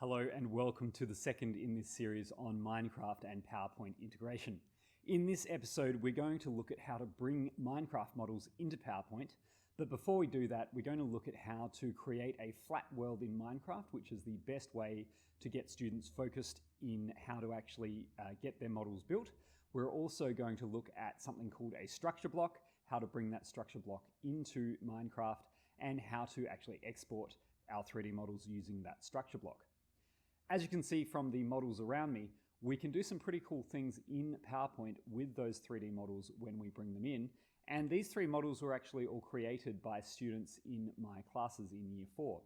Hello and welcome to the second in this series on Minecraft and PowerPoint integration. In this episode, we're going to look at how to bring Minecraft models into PowerPoint. But before we do that, we're going to look at how to create a flat world in Minecraft, which is the best way to get students focused in how to actually get their models built. We're also going to look at something called a structure block, how to bring that structure block into Minecraft, and how to actually export our 3D models using that structure block. As you can see from the models around me, we can do some pretty cool things in PowerPoint with those 3D models when we bring them in. And these three models were actually all created by students in my classes in Year 4.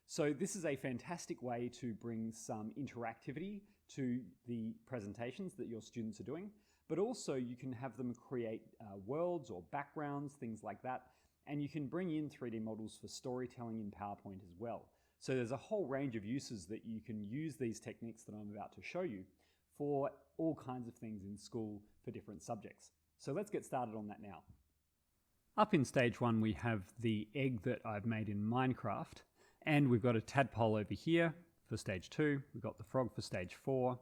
So this is a fantastic way to bring some interactivity to the presentations that your students are doing, but also you can have them create worlds or backgrounds, things like that. And you can bring in 3D models for storytelling in PowerPoint as well. So there's a whole range of uses that you can use these techniques that I'm about to show you for all kinds of things in school for different subjects. So let's get started on that now. Up in stage 1, we have the egg that I've made in Minecraft, and we've got a tadpole over here for stage 2, we've got the frog for stage 4,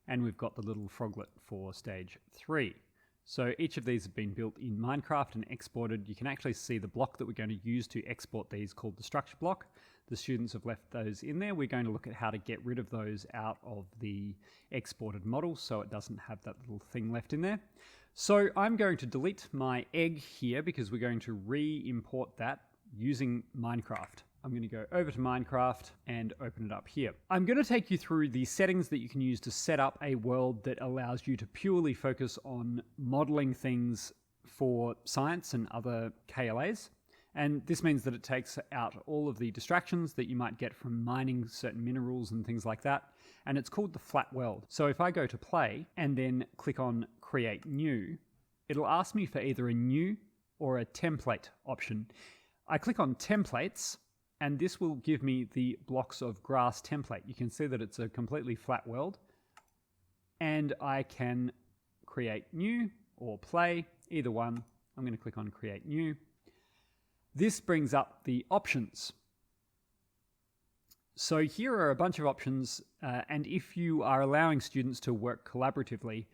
and we've got the little froglet for stage 3. So each of these have been built in Minecraft and exported. You can actually see the block that we're going to use to export these called the structure block. The students have left those in there. We're going to look at how to get rid of those out of the exported model so it doesn't have that little thing left in there. So I'm going to delete my egg here because we're going to re-import that using Minecraft. I'm going to go over to Minecraft and open it up here. I'm going to take you through the settings that you can use to set up a world that allows you to purely focus on modeling things for science and other KLAs. And this means that it takes out all of the distractions that you might get from mining certain minerals and things like that. And it's called the flat world. So if I go to play and then click on create new, it'll ask me for either a new or a template option. I click on templates, and this will give me the blocks of grass template. You can see that it's a completely flat world. And I can create new or play, either one. I'm going to click on create new. This brings up the options. So here are a bunch of options, and if you are allowing students to work collaboratively,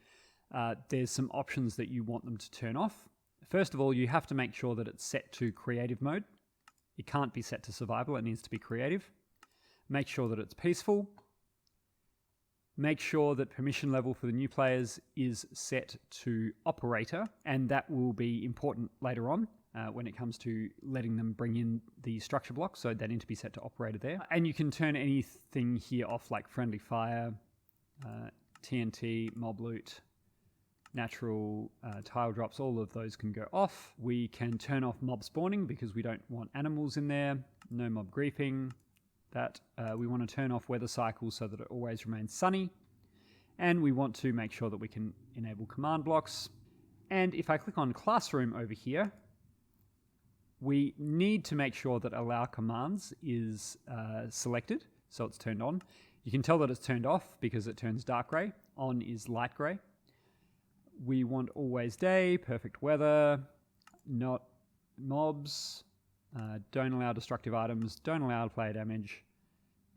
there's some options that you want them to turn off. First of all, you have to make sure that it's set to creative mode. It can't be set to survival, it needs to be creative. Make sure that it's peaceful. Make sure that permission level for the new players is set to operator, and that will be important later on when it comes to letting them bring in the structure block, so they need to be set to operator there. And you can turn anything here off like friendly fire, TNT, mob loot, natural tile drops, all of those can go off. We can turn off mob spawning because we don't want animals in there. No mob griefing. That we want to turn off weather cycles so that it always remains sunny. And we want to make sure that we can enable command blocks. And if I click on classroom over here, we need to make sure that allow commands is selected, so it's turned on. You can tell that it's turned off because it turns dark gray. On is light gray. We want always day, perfect weather, not mobs, don't allow destructive items, don't allow player damage,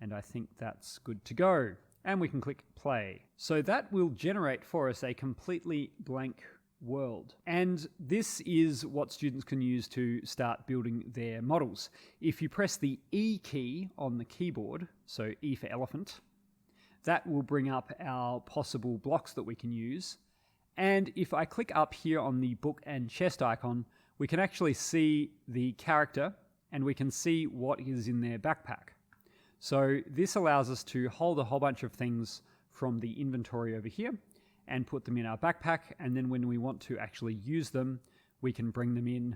and I think that's good to go. And we can click play. So that will generate for us a completely blank world. And this is what students can use to start building their models. If you press the E key on the keyboard, so E for elephant, that will bring up our possible blocks that we can use. And if I click up here on the book and chest icon, we can actually see the character and we can see what is in their backpack. So this allows us to hold a whole bunch of things from the inventory over here and put them in our backpack. And then when we want to actually use them, we can bring them in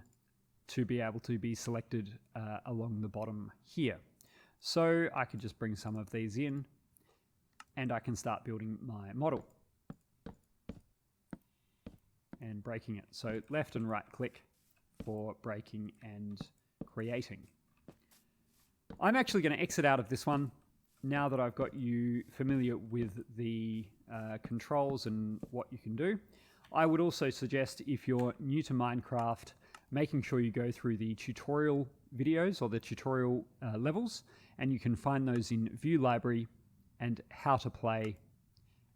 to be able to be selected along the bottom here. So I could just bring some of these in and I can start building my model and breaking it. So left and right click for breaking and creating. I'm actually going to exit out of this one now that I've got you familiar with the controls and what you can do. I would also suggest, if you're new to Minecraft, making sure you go through the tutorial videos or the tutorial levels, and you can find those in View Library and how to play,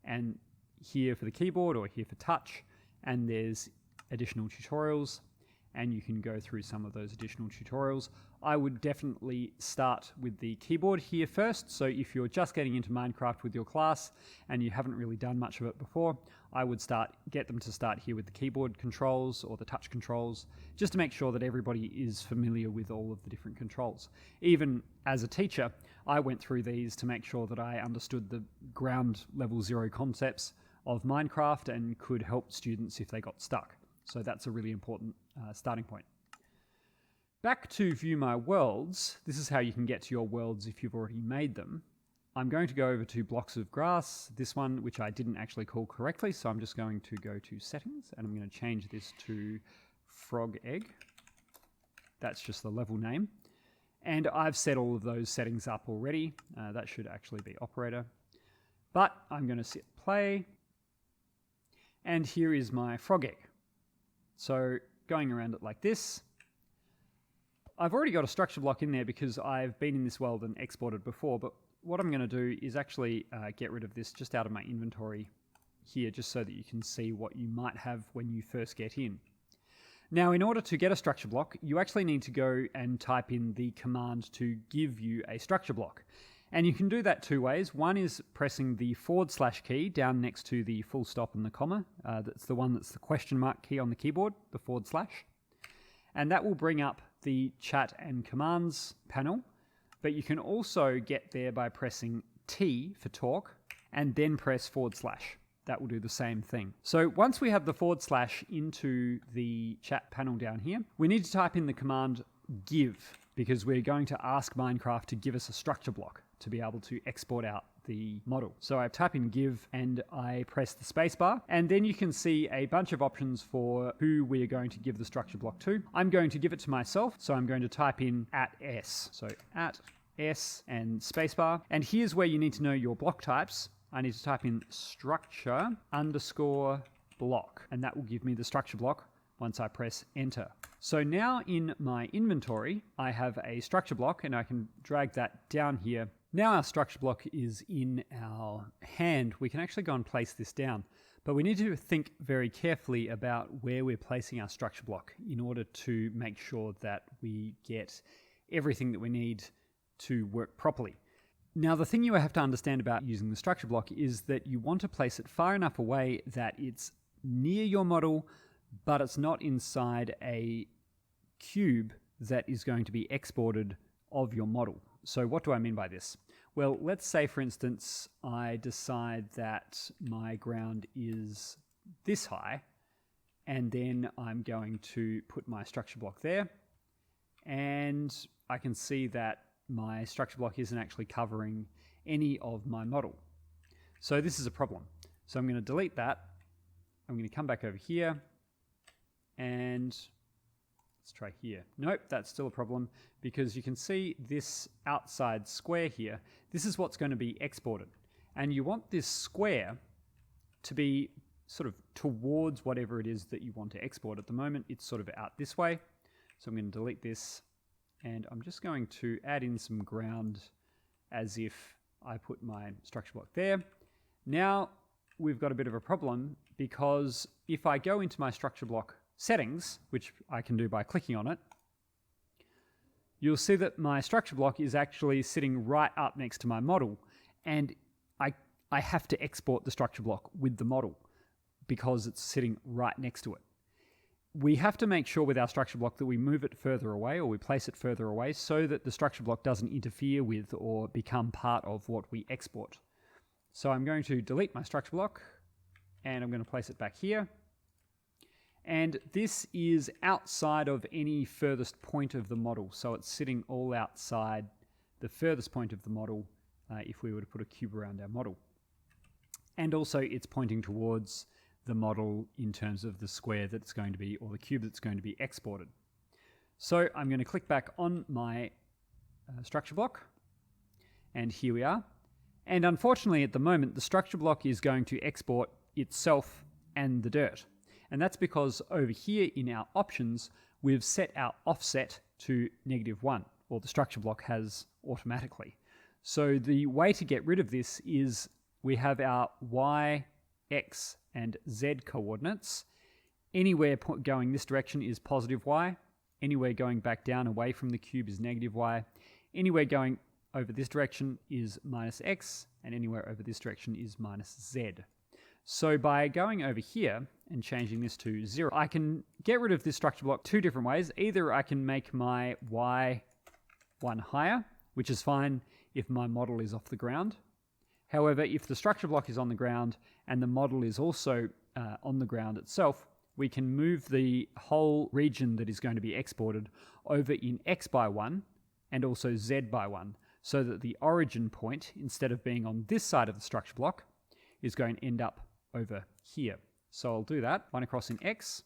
and here for the keyboard or here for touch, and there's additional tutorials, and you can go through some of those additional tutorials. I would definitely start with the keyboard here first. So if you're just getting into Minecraft with your class and you haven't really done much of it before, I would get them to start here with the keyboard controls or the touch controls, just to make sure that everybody is familiar with all of the different controls. Even as a teacher, I went through these to make sure that I understood the ground level zero concepts of Minecraft and could help students if they got stuck. So that's a really important starting point. Back to view my worlds. This is how you can get to your worlds if you've already made them. I'm going to go over to blocks of grass, this one, which I didn't actually call correctly, so I'm just going to go to settings, and I'm going to change this to frog egg. That's just the level name. And I've set all of those settings up already. That should actually be operator. But I'm going to set play, and here is my frog egg. So going around it like this, I've already got a structure block in there because I've been in this world and exported before, but what I'm going to do is actually get rid of this just out of my inventory here, just so that you can see what you might have when you first get in. Now, in order to get a structure block, you actually need to go and type in the command to give you a structure block. And you can do that two ways. One is pressing the / key down next to the full stop and the comma. That's the one that's the question mark key on the keyboard, the /. And that will bring up the chat and commands panel. But you can also get there by pressing T for talk and then press /. That will do the same thing. So once we have the / into the chat panel down here, we need to type in the command give, because we're going to ask Minecraft to give us a structure block to be able to export out the model. So I type in give and I press the spacebar, and then you can see a bunch of options for who we are going to give the structure block to. I'm going to give it to myself, so I'm going to type in @s. So @s and spacebar. And here's where you need to know your block types. I need to type in structure _block, and that will give me the structure block once I press enter. So now in my inventory, I have a structure block, and I can drag that down here. Now our structure block is in our hand, we can actually go and place this down. But we need to think very carefully about where we're placing our structure block in order to make sure that we get everything that we need to work properly. Now, the thing you have to understand about using the structure block is that you want to place it far enough away that it's near your model, but it's not inside a cube that is going to be exported of your model. So what do I mean by this? Well, let's say, for instance, I decide that my ground is this high, and then I'm going to put my structure block there, and I can see that my structure block isn't actually covering any of my model. So this is a problem. So I'm going to delete that. I'm going to come back over here, and let's try here. Nope, that's still a problem, because you can see this outside square here. This is what's going to be exported. And you want this square to be sort of towards whatever it is that you want to export. At the moment, it's sort of out this way. So I'm going to delete this, and I'm just going to add in some ground as if I put my structure block there. Now we've got a bit of a problem, because if I go into my structure block settings, which I can do by clicking on it, you'll see that my structure block is actually sitting right up next to my model, and I have to export the structure block with the model because it's sitting right next to it. We have to make sure with our structure block that we move it further away, or we place it further away, so that the structure block doesn't interfere with or become part of what we export. So I'm going to delete my structure block, and I'm going to place it back here. And this is outside of any furthest point of the model. So it's sitting all outside the furthest point of the model if we were to put a cube around our model. And also it's pointing towards the model in terms of the square that's going to be, or the cube that's going to be exported. So I'm going to click back on my structure block, and here we are. And unfortunately at the moment, the structure block is going to export itself and the dirt. And that's because over here in our options, we've set our offset to -1, or the structure block has automatically. So the way to get rid of this is we have our y, x, and z coordinates. Anywhere going this direction is positive y. Anywhere going back down away from the cube is negative y. Anywhere going over this direction is minus x, and anywhere over this direction is minus z. So by going over here and changing this to 0, I can get rid of this structure block two different ways. Either I can make my y one higher, which is fine if my model is off the ground. However, if the structure block is on the ground and the model is also on the ground itself, we can move the whole region that is going to be exported over in x by 1 and also z by 1, so that the origin point, instead of being on this side of the structure block, is going to end up over here. So I'll do that, one across in x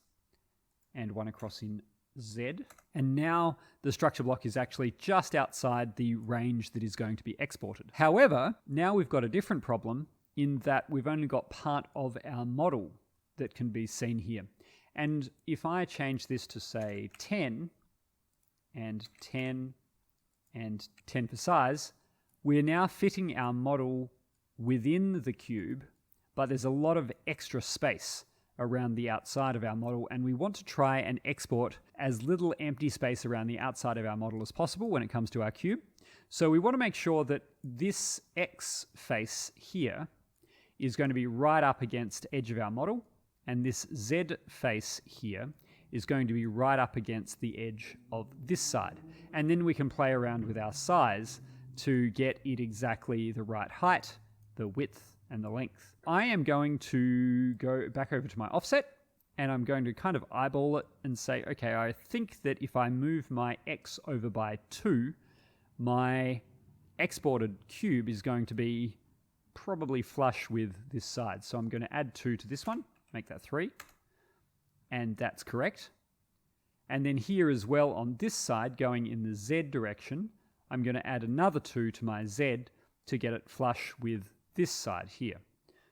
and one across in z. And now the structure block is actually just outside the range that is going to be exported. However, now we've got a different problem in that we've only got part of our model that can be seen here. And if I change this to say 10 and 10 and 10 for size, we're now fitting our model within the cube, but there's a lot of extra space around the outside of our model, and we want to try and export as little empty space around the outside of our model as possible when it comes to our cube. So we want to make sure that this X face here is going to be right up against the edge of our model, and this Z face here is going to be right up against the edge of this side. And then we can play around with our size to get it exactly the right height, the width, and the length. I am going to go back over to my offset, and I'm going to kind of eyeball it and say, okay, I think that if I move my X over by 2, my exported cube is going to be probably flush with this side. So I'm going to add 2 to this one, make that 3, and that's correct. And then here as well on this side, going in the Z direction, I'm going to add another 2 to my Z to get it flush with this side here.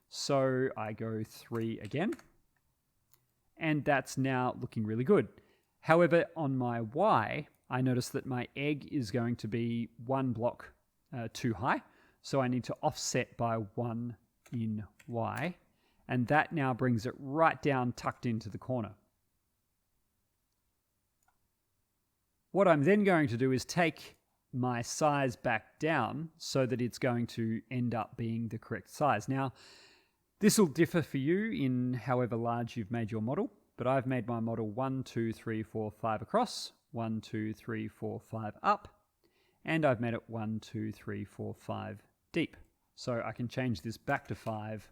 So I go 3 again, and that's now looking really good. However, on my Y, I notice that my egg is going to be 1 block too high, so I need to offset by 1 in Y, and that now brings it right down tucked into the corner. What I'm then going to do is take my size back down so that it's going to end up being the correct size. Now, this will differ for you in however large you've made your model, but I've made my model 1, 2, 3, 4, 5 across, 1, 2, 3, 4, 5 up, and I've made it 1, 2, 3, 4, 5 deep. So I can change this back to 5,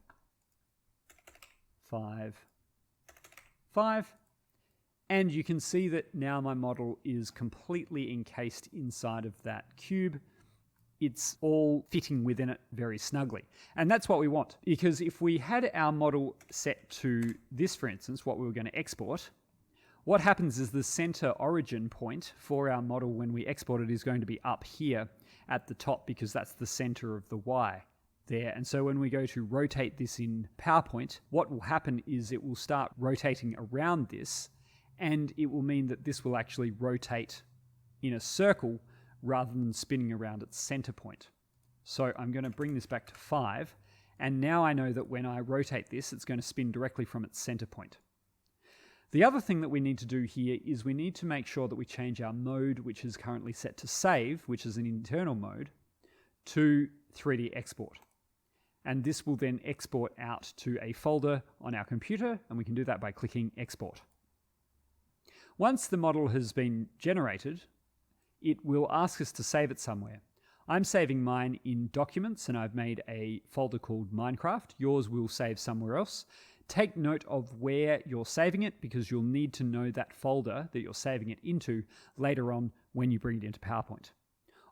5, 5, and you can see that now my model is completely encased inside of that cube. It's all fitting within it very snugly. And that's what we want, because if we had our model set to this, for instance, what we were going to export, what happens is the center origin point for our model when we export it is going to be up here at the top, because that's the center of the Y there. And so when we go to rotate this in PowerPoint, what will happen is it will start rotating around this, and it will mean that this will actually rotate in a circle rather than spinning around its center point. So I'm going to bring this back to 5, and now I know that when I rotate this, it's going to spin directly from its center point. The other thing that we need to do here is we need to make sure that we change our mode, which is currently set to save, which is an internal mode, to 3D export. And this will then export out to a folder on our computer, and we can do that by clicking export. Once the model has been generated, it will ask us to save it somewhere. I'm saving mine in Documents, and I've made a folder called Minecraft. Yours will save somewhere else. Take note of where you're saving it, because you'll need to know that folder that you're saving it into later on when you bring it into PowerPoint.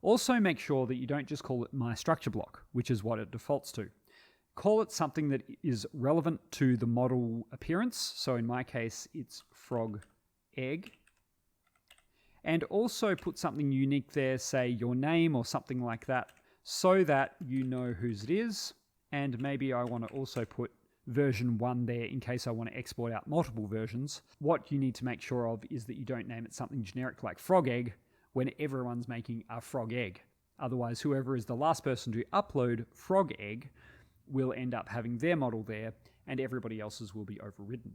Also make sure that you don't just call it My Structure Block, which is what it defaults to. Call it something that is relevant to the model appearance. So in my case, it's frog egg. And also put something unique there, say your name or something like that, so that you know whose it is. And maybe I want to also put version 1 there in case I want to export out multiple versions. What you need to make sure of is that you don't name it something generic like frog egg when everyone's making a frog egg. Otherwise, whoever is the last person to upload frog egg will end up having their model there, and everybody else's will be overridden.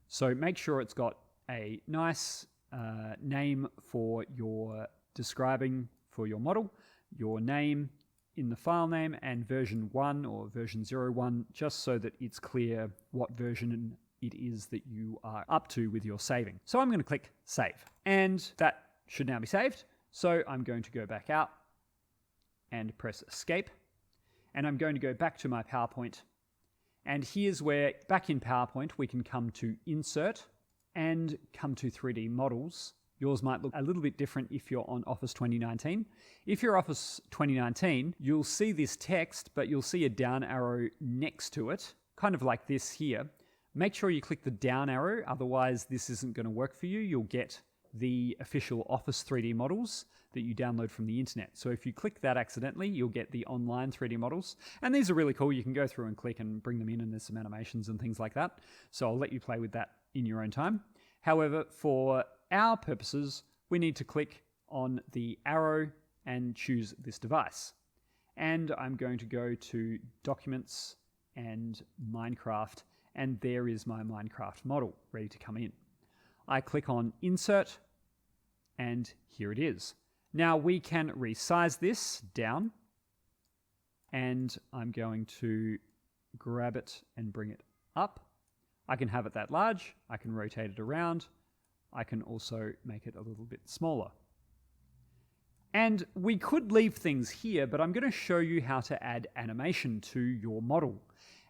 So make sure it's got a nice name for your describing for your model, your name in the file name, and version 1 or version 01, just so that it's clear what version it is that you are up to with your saving. So I'm going to click Save, and that should now be saved. So I'm going to go back out and press Escape, and I'm going to go back to my PowerPoint. And here's where, back in PowerPoint, we can come to Insert and come to 3D Models. Yours might look a little bit different if you're on Office 2019. If you're Office 2019, you'll see this text, but you'll see a down arrow next to it, kind of like this here. Make sure you click the down arrow, otherwise this isn't going to work for you. You'll get the official Office 3D models that you download from the internet. So if you click that accidentally, you'll get the online 3D models. And these are really cool. You can go through and click and bring them in, and there's some animations and things like that. So I'll let you play with that in your own time. However, for our purposes, we need to click on the arrow and choose this device. And I'm going to go to Documents and Minecraft, and there is my Minecraft model ready to come in. I click on Insert, and here it is. Now we can resize this down, and I'm going to grab it and bring it up. I can have it that large, I can rotate it around, I can also make it a little bit smaller. And we could leave things here, but I'm going to show you how to add animation to your model.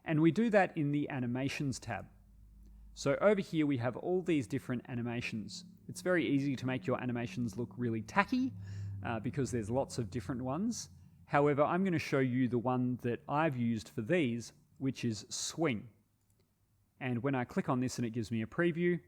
And we do that in the Animations tab. So over here we have all these different animations. It's very easy to make your animations look really tacky because there's lots of different ones. However, I'm going to show you the one that I've used for these, which is Swing. And when I click on this and it gives me a preview,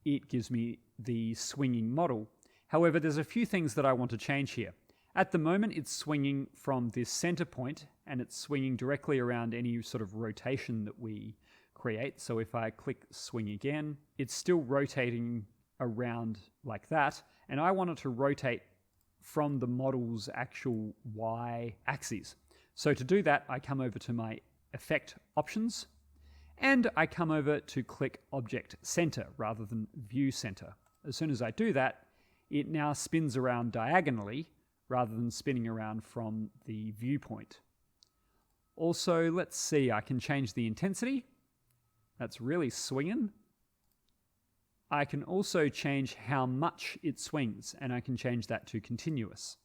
it gives me the swinging model. However, there's a few things that I want to change here. At the moment, it's swinging from this center point, and it's swinging directly around any sort of rotation that we create. So if I click Swing again, it's still rotating around like that, and I want it to rotate from the model's actual Y axis. So to do that, I come over to my Effect options, and I come over to click Object Center rather than View Center. As soon as I do that, it now spins around diagonally rather than spinning around from the viewpoint. Also, let's see, I can change the intensity. That's really swinging. I can also change how much it swings, and I can change that to continuous.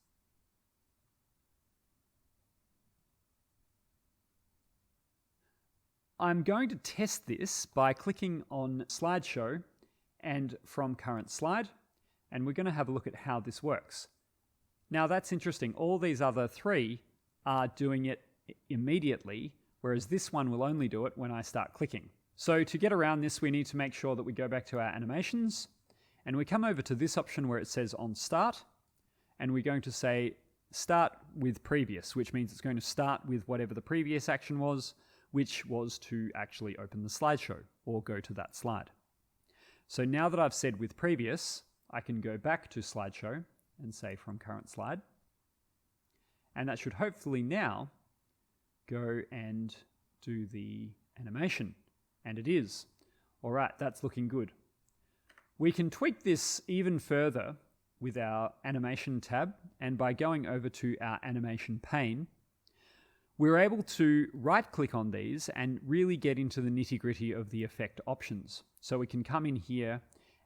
I'm going to test this by clicking on Slideshow and from Current Slide, and we're going to have a look at how this works. Now that's interesting. All these other three are doing it immediately, whereas this one will only do it when I start clicking. So to get around this, we need to make sure that we go back to our animations, and we come over to this option where it says On Start, and we're going to say Start with Previous, which means it's going to start with whatever the previous action was, which was to actually open the slideshow or go to that slide. So now that I've said with previous, I can go back to slideshow and say from current slide. And that should hopefully now go and do the animation. And it is. All right, that's looking good. We can tweak this even further with our animation tab, and by going over to our animation pane, we're able to right-click on these and really get into the nitty-gritty of the effect options. So we can come in here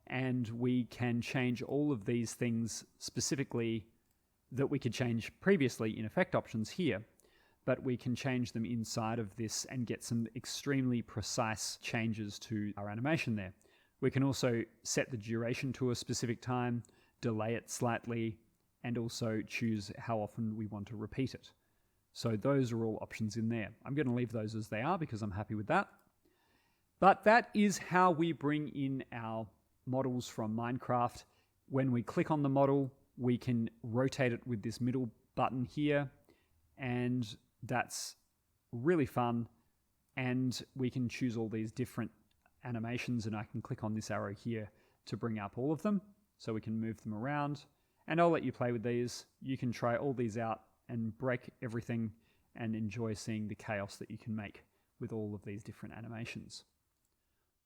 and we can change all of these things specifically that we could change previously in effect options here, but we can change them inside of this and get some extremely precise changes to our animation there. We can also set the duration to a specific time, delay it slightly, and also choose how often we want to repeat it. So those are all options in there. I'm going to leave those as they are because I'm happy with that. But that is how we bring in our models from Minecraft. When we click on the model, we can rotate it with this middle button here, and that's really fun. And we can choose all these different animations, and I can click on this arrow here to bring up all of them, so we can move them around. And I'll let you play with these. You can try all these out and break everything and enjoy seeing the chaos that you can make with all of these different animations.